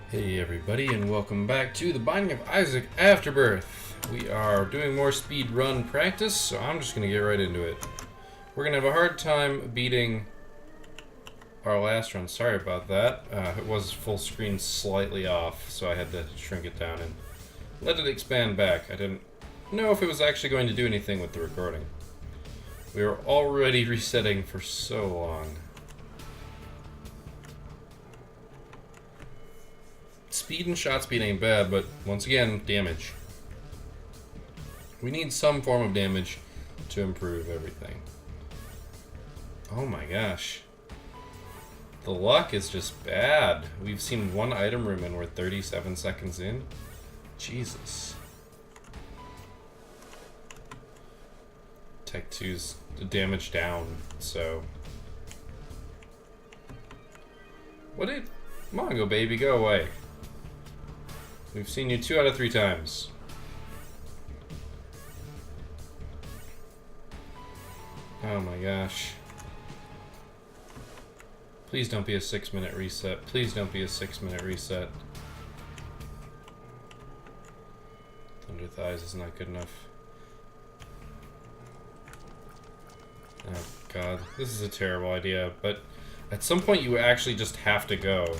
Hey everybody, and welcome back to The Binding of Isaac Afterbirth. We are doing more speed run practice, so I'm just going to get right into it. We're going to have a hard time beating our last run. Sorry about that. It was full screen slightly off, so I had to shrink it down and let it expand back. I didn't know if it was actually going to do anything with the recording. We were already resetting for so long. Speed and shot speed ain't bad, but once again, damage. We need some form of damage to improve everything. Oh my gosh. The luck is just bad. We've seen one item room and we're 37 seconds in. Jesus. Tech 2's damage down, so... What did... Mongo baby, go away. We've seen you 2 out of 3 times. Oh my gosh. Please don't be a 6-minute reset. Please don't be a 6-minute reset. Thunder Thighs is not good enough. Oh god, this is a terrible idea, but at some point you actually just have to go.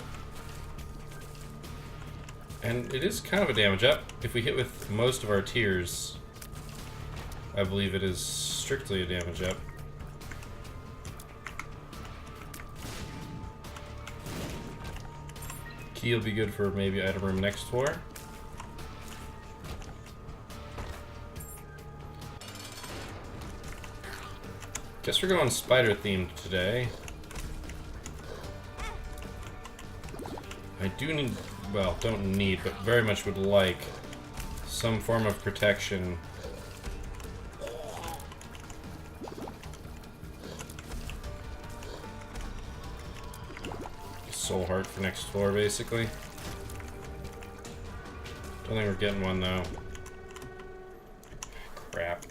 And it is kind of a damage up. If we hit with most of our tiers, I believe it is strictly a damage up. Key will be good for maybe item room next floor. Guess we're going spider themed today. I do need... Well, don't need, but very much would like some form of protection. Soul heart for next floor, basically. Don't think we're getting one, though. Crap.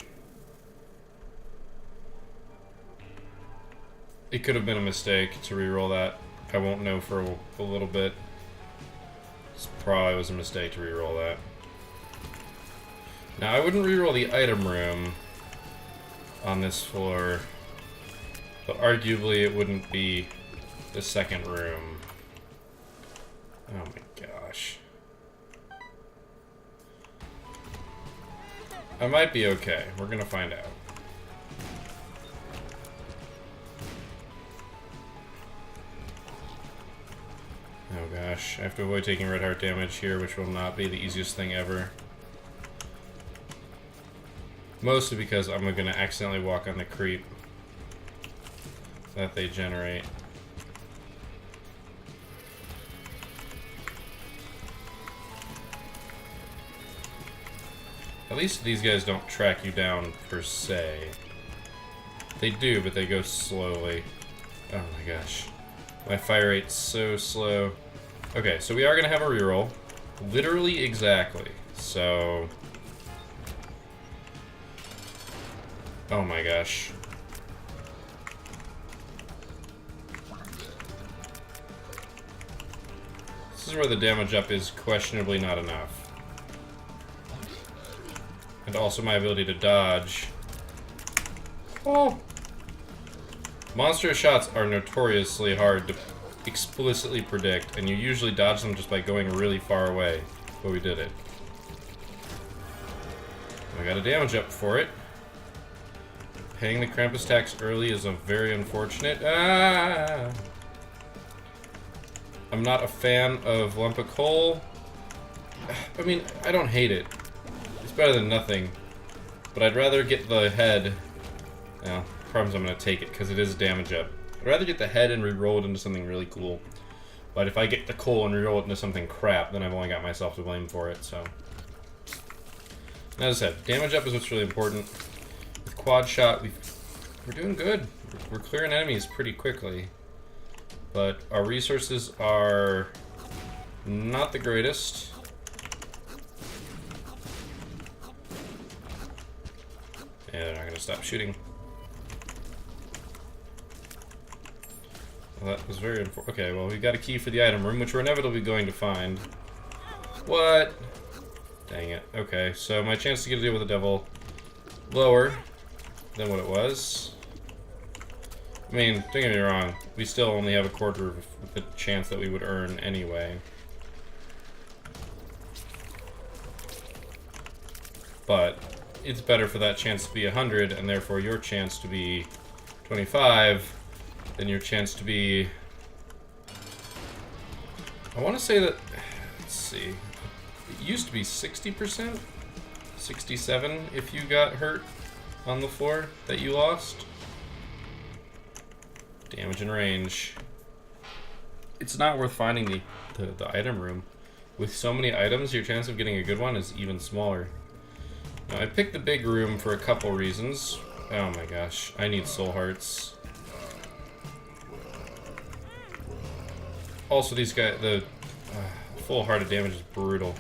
It could have been a mistake to reroll that. I won't know for a little bit. This probably was a mistake to reroll that. Now, I wouldn't reroll the item room on this floor, but arguably it wouldn't be the second room. Oh my gosh. I might be okay. We're gonna find out. Oh gosh, I have to avoid taking red heart damage here, which will not be the easiest thing ever. Mostly because I'm gonna accidentally walk on the creep that they generate. At least these guys don't track you down per se. They do, but they go slowly. Oh my gosh. My fire rate's so slow. Okay, so we are gonna have a reroll. Literally exactly. So... Oh my gosh. This is where the damage up is questionably not enough. And also my ability to dodge. Oh! Monster shots are notoriously hard to explicitly predict, and you usually dodge them just by going really far away. But we did it. I got a damage up for it. Paying the Krampus tax early is a very unfortunate. Ah! I'm not a fan of lump of coal. I mean, I don't hate it. It's better than nothing. But I'd rather get the head. Well, problems I'm going to take it because it is damage up. I'd rather get the head and re-roll it into something really cool. But if I get the coal and re-roll it into something crap, then I've only got myself to blame for it, so. As I said, damage up is what's really important. With quad shot, we're doing good. We're clearing enemies pretty quickly. But our resources are not the greatest. Yeah, they're not going to stop shooting. Well, that was very important. Okay, well, we got a key for the item room, which we're inevitably going to find. What? Dang it. Okay, so my chance to get a deal with the devil lower than what it was. I mean, don't get me wrong, we still only have a quarter of the chance that we would earn anyway. But it's better for that chance to be 100, and therefore your chance to be 25, than your chance to be... I want to say that... Let's see. It used to be 60%? 67 if you got hurt on the floor that you lost. Damage and range. It's not worth finding the item room. With so many items, your chance of getting a good one is even smaller. Now, I picked the big room for a couple reasons. Oh my gosh, I need soul hearts. Also, these guys, the full hearted damage is brutal.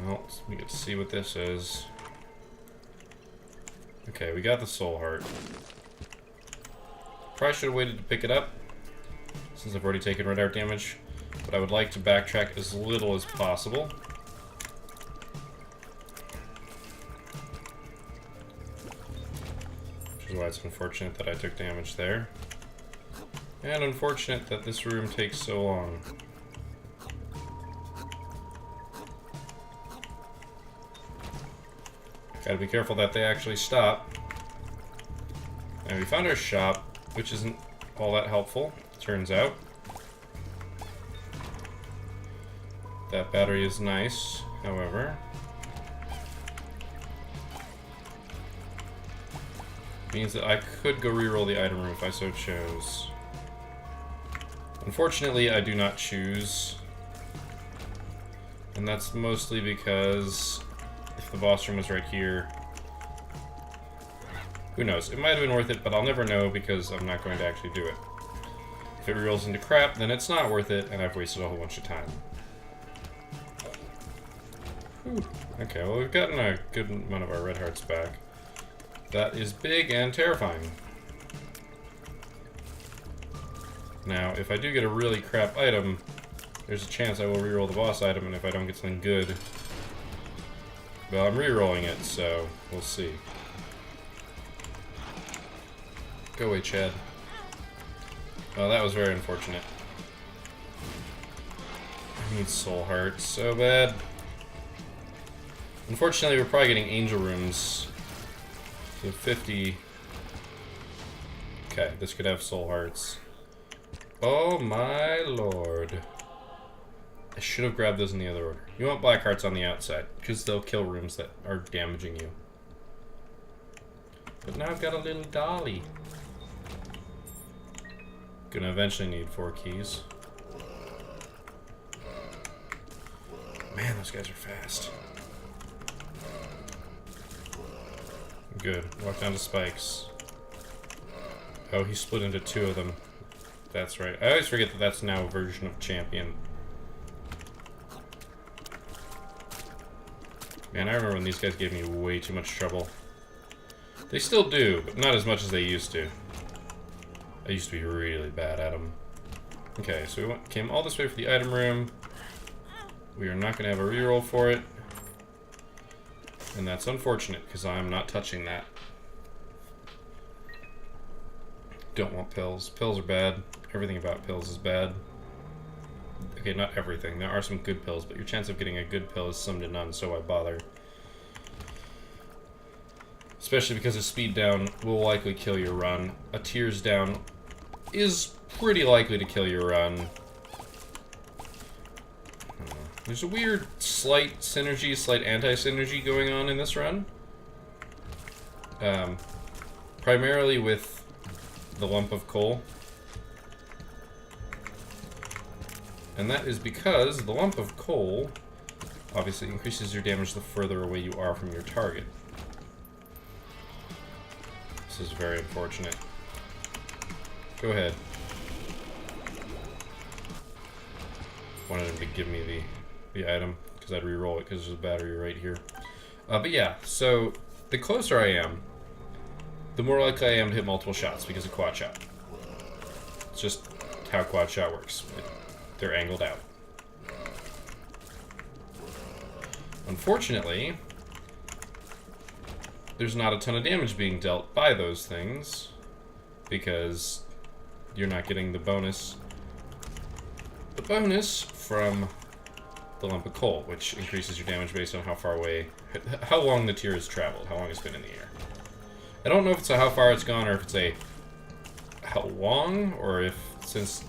Well, we get to see what this is. Okay, we got the soul heart. Probably should have waited to pick it up, since I've already taken red art damage. But I would like to backtrack as little as possible. Which is why it's unfortunate that I took damage there. And unfortunate that this room takes so long. Gotta be careful that they actually stop. And we found our shop, which isn't all that helpful, turns out. That battery is nice, however. Means that I could go reroll the item room if I so chose. Unfortunately, I do not choose. And that's mostly because if the boss room was right here, who knows? It might have been worth it, but I'll never know because I'm not going to actually do it. If it rerolls into crap, then it's not worth it, and I've wasted a whole bunch of time. Whew. Okay, well, we've gotten a good amount of our red hearts back. That is big and terrifying. Now, if I do get a really crap item, there's a chance I will reroll the boss item, and if I don't get something good, well, I'm rerolling it, so we'll see. Go away, Chad. Oh, that was very unfortunate. I need soul hearts so bad. Unfortunately, we're probably getting angel rooms. So 50. Okay, this could have soul hearts. Oh my lord. I should have grabbed those in the other order. You want black hearts on the outside, because they'll kill rooms that are damaging you. But now I've got a little dolly. Gonna eventually need 4 keys. Man, those guys are fast. Good. Walk down to spikes. Oh, he split into 2 of them. That's right. I always forget that that's now a version of champion. Man, I remember when these guys gave me way too much trouble. They still do, but not as much as they used to. I used to be really bad at them. Okay, so we came all this way for the item room. We are not going to have a reroll for it. And that's unfortunate, because I'm not touching that. Don't want pills. Pills are bad. Everything about pills is bad. Okay, not everything. There are some good pills, but your chance of getting a good pill is slim to none, so why bother? Especially because a speed down will likely kill your run. A tears down is pretty likely to kill your run. There's a weird slight synergy, slight anti-synergy going on in this run. Primarily with the lump of coal. And that is because the lump of coal obviously increases your damage the further away you are from your target. This is very unfortunate. Go ahead. Wanted him to give me the item, because I'd re-roll it because there's a battery right here. But yeah, so the closer I am, the more likely I am to hit multiple shots because of quad shot. It's just how quad shot works. They're angled out. Unfortunately, there's not a ton of damage being dealt by those things because you're not getting the bonus. The bonus from the lump of coal, which increases your damage based on how far away, how long the tier has traveled, how long it's been in the air. I don't know if it's a how far it's gone or if it's a how long, or if, since,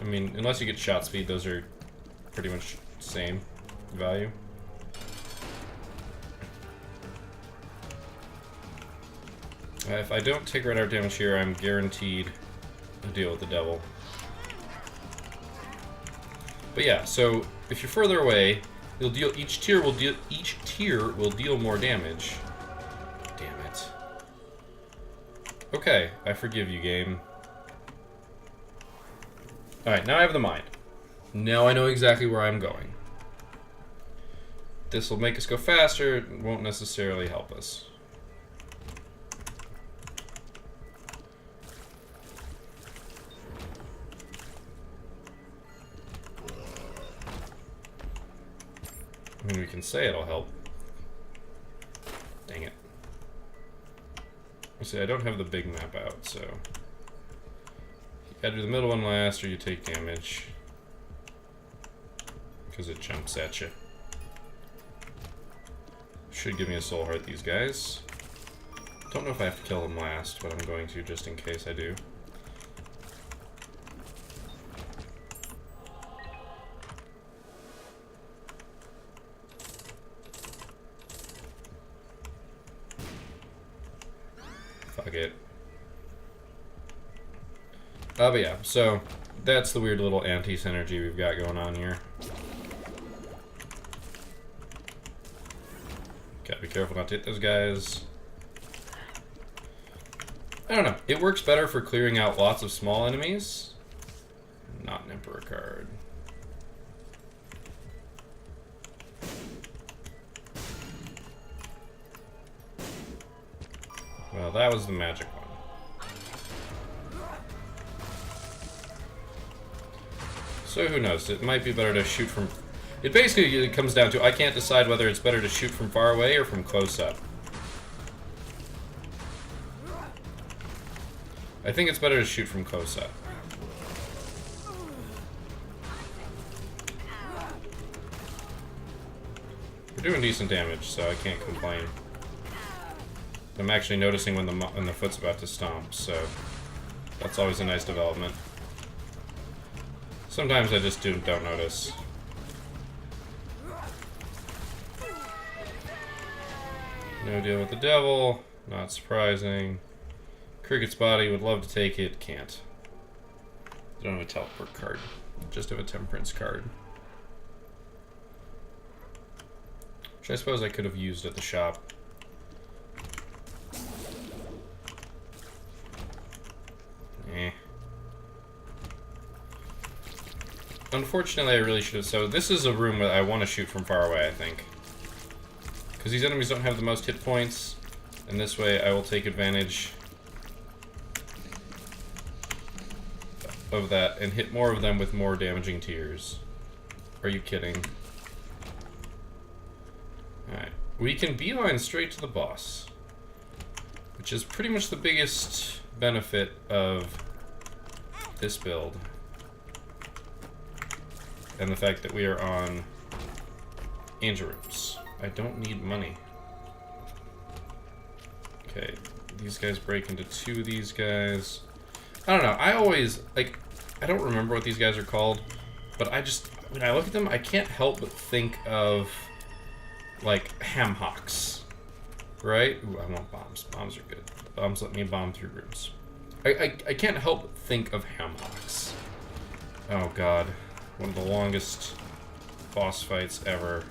I mean, unless you get shot speed, those are pretty much the same value. If I don't take red art damage here, I'm guaranteed to deal with the devil. But yeah, so if you're further away, you'll deal each tier will deal more damage. Damn it. Okay, I forgive you, game. Alright, now I have the mind. Now I know exactly where I'm going. This will make us go faster, it won't necessarily help us. I mean, we can say it'll help. Dang it. Let's see, I don't have the big map out, so... You gotta do the middle one last, or you take damage. Because it jumps at you. Should give me a soul heart, these guys. Don't know if I have to kill them last, but I'm going to, just in case I do. Fuck it. But yeah, so that's the weird little anti-synergy we've got going on here. Gotta be careful not to hit those guys. I don't know. It works better for clearing out lots of small enemies. Not an Emperor card. Well, that was the magic one. So who knows? It might be better to shoot from... It basically comes down to, I can't decide whether it's better to shoot from far away or from close up. I think it's better to shoot from close up. We're doing decent damage, so I can't complain. I'm actually noticing when the foot's about to stomp, so that's always a nice development. Sometimes I just don't notice. No deal with the devil, not surprising. Cricket's body, would love to take it, can't. I don't have a teleport card, just have a temperance card. Which I suppose I could have used at the shop. Eh. Unfortunately, I really should have. So this is a room that I want to shoot from far away, I think. Because these enemies don't have the most hit points. And this way I will take advantage of that and hit more of them with more damaging tiers. Are you kidding? Alright. We can beeline straight to the boss. Which is pretty much the biggest benefit of this build. And the fact that we are on angel rooms. I don't need money. Okay, these guys break into two of these guys. I don't know, I always, like, I don't remember what these guys are called, but I just, when I look at them, I can't help but think of, like, ham hocks. Right? Ooh, I want bombs. Bombs are good. Bombs let me bomb through rooms. I can't help but think of ham hocks. Oh god. One of the longest boss fights ever.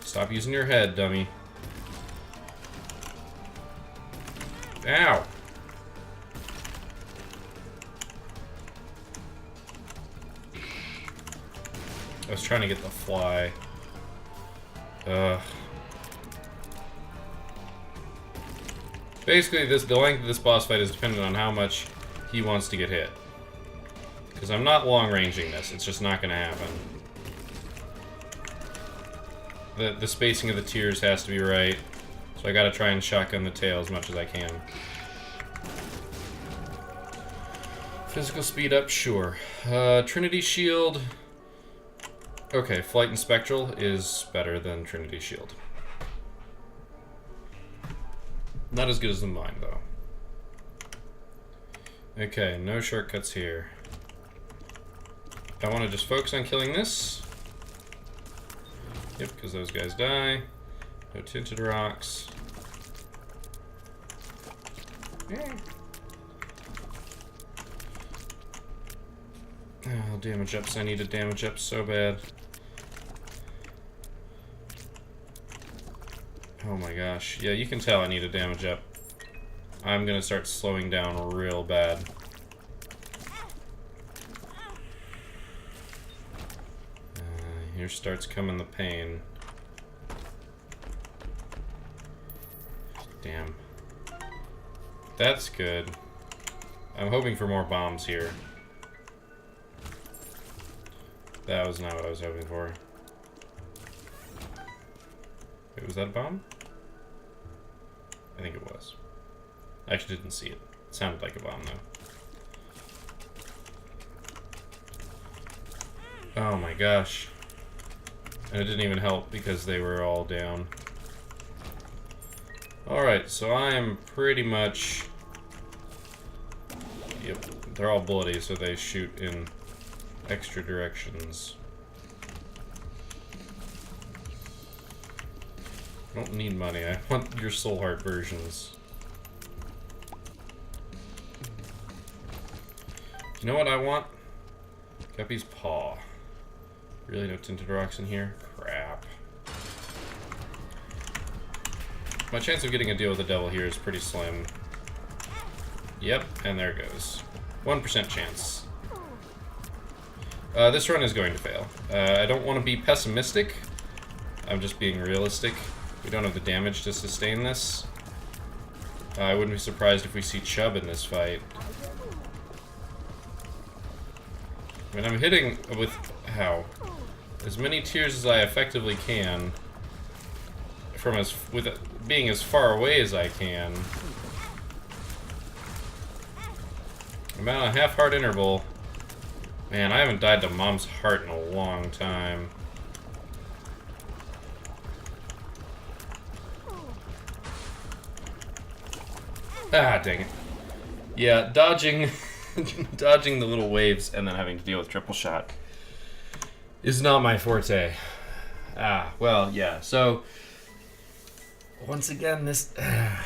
Stop using your head, dummy. Ow! I was trying to get the fly. Ugh. Basically, the length of this boss fight is dependent on how much he wants to get hit. Because I'm not long-ranging this. It's just not going to happen. The spacing of the tiers has to be right. So I got to try and shotgun the tail as much as I can. Physical speed up, sure. Trinity Shield. Okay, Flight and Spectral is better than Trinity Shield. Not as good as the mine, though. Okay, no shortcuts here. I want to just focus on killing this. Yep, because those guys die. No tinted rocks. Yeah. Oh, damage ups. I need a damage up so bad. Oh my gosh. Yeah, you can tell I need a damage up. I'm gonna start slowing down real bad. Here starts coming the pain. Damn. That's good. I'm hoping for more bombs here. That was not what I was hoping for. Wait, was that a bomb? I think it was. I actually didn't see it. It sounded like a bomb, though. Oh my gosh. And it didn't even help because they were all down. Alright, so I am pretty much... Yep, they're all bloody, so they shoot in extra directions. I don't need money, I want your soul heart versions. You know what I want? Guppy's paw. Really, no tinted rocks in here? Crap. My chance of getting a deal with the devil here is pretty slim. Yep, and there it goes. 1% chance. This run is going to fail. I don't want to be pessimistic. I'm just being realistic. We don't have the damage to sustain this. I wouldn't be surprised if we see Chubb in this fight. I mean, I'm hitting with... how? As many tiers as I effectively can. From being as far away as I can. I'm at a half-heart interval. Man, I haven't died to Mom's heart in a long time. Ah, dang it. Yeah, dodging dodging the little waves and then having to deal with triple shot is not my forte. Ah, well, yeah. So once again, this I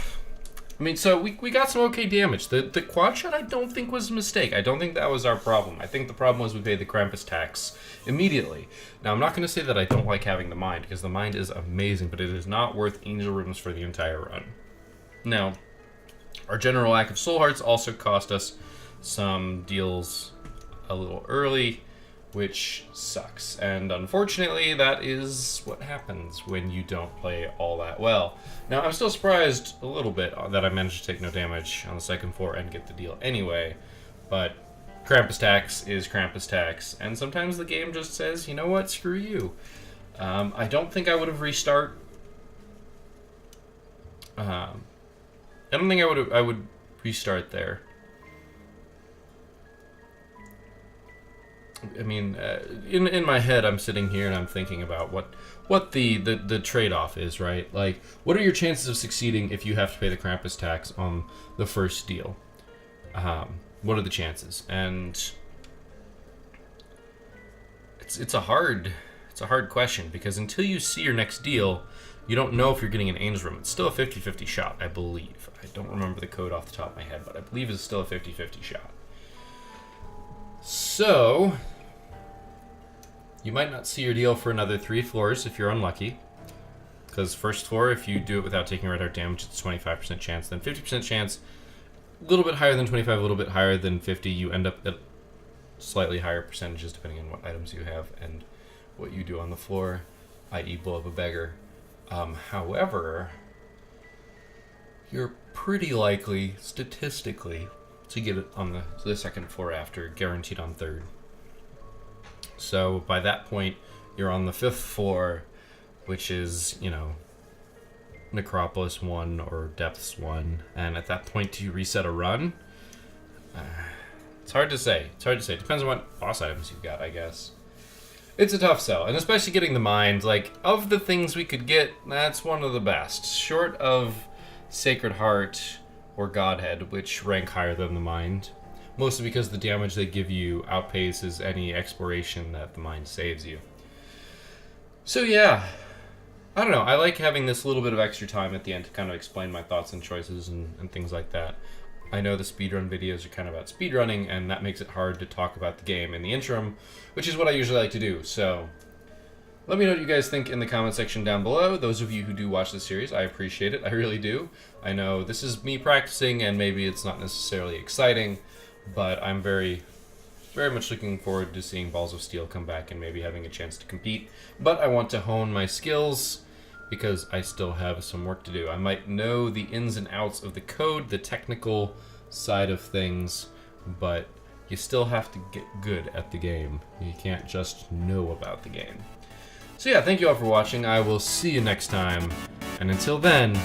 mean, so we got some okay damage. The quad shot I don't think was a mistake. I don't think that was our problem. I think the problem was we paid the Krampus tax immediately. Now, I'm not going to say that I don't like having the mind, because the mind is amazing, but it is not worth angel rooms for the entire run. Now, our general lack of soul hearts also cost us some deals a little early, which sucks. And unfortunately, that is what happens when you don't play all that well. Now, I'm still surprised a little bit that I managed to take no damage on the second floor and get the deal anyway, but Krampus tax is Krampus tax, and sometimes the game just says, you know what, screw you. I don't think I would have restart. I don't think I would restart there. I mean, in my head, I'm sitting here and I'm thinking about what the trade-off is, right? Like, what are your chances of succeeding if you have to pay the Krampus tax on the first deal? What are the chances? And it's a hard question, because until you see your next deal, you don't know if you're getting an angel room. It's still a 50-50 shot, I believe. I don't remember the code off the top of my head, but I believe it's still a 50-50 shot. So you might not see your deal for another 3 floors if you're unlucky. Because first floor, if you do it without taking red heart damage, it's 25% chance. Then 50% chance, a little bit higher than 25, a little bit higher than 50. You end up at slightly higher percentages depending on what items you have and what you do on the floor, i.e. blow up a beggar. However, you're pretty likely, statistically, to get it on the second floor after, guaranteed on third. So by that point, you're on the 5th floor, which is, you know, Necropolis 1 or Depths 1. And at that point, do you reset a run? It's hard to say. It's hard to say. It depends on what boss items you've got, I guess. It's a tough sell, and especially getting the mind. Like, of the things we could get, that's one of the best. Short of Sacred Heart or Godhead, which rank higher than the mind. Mostly because the damage they give you outpaces any exploration that the mind saves you. So yeah, I don't know. I like having this little bit of extra time at the end to kind of explain my thoughts and choices and things like that. I know the speedrun videos are kind of about speedrunning, and that makes it hard to talk about the game in the interim, which is what I usually like to do. So let me know what you guys think in the comment section down below. Those of you who do watch this series, I appreciate it. I really do. I know this is me practicing, and maybe it's not necessarily exciting, but I'm very much looking forward to seeing Balls of Steel come back and maybe having a chance to compete. But I want to hone my skills because I still have some work to do. I might know the ins and outs of the code, the technical side of things, but you still have to get good at the game. You can't just know about the game. So yeah, thank you all for watching. I will see you next time. And until then,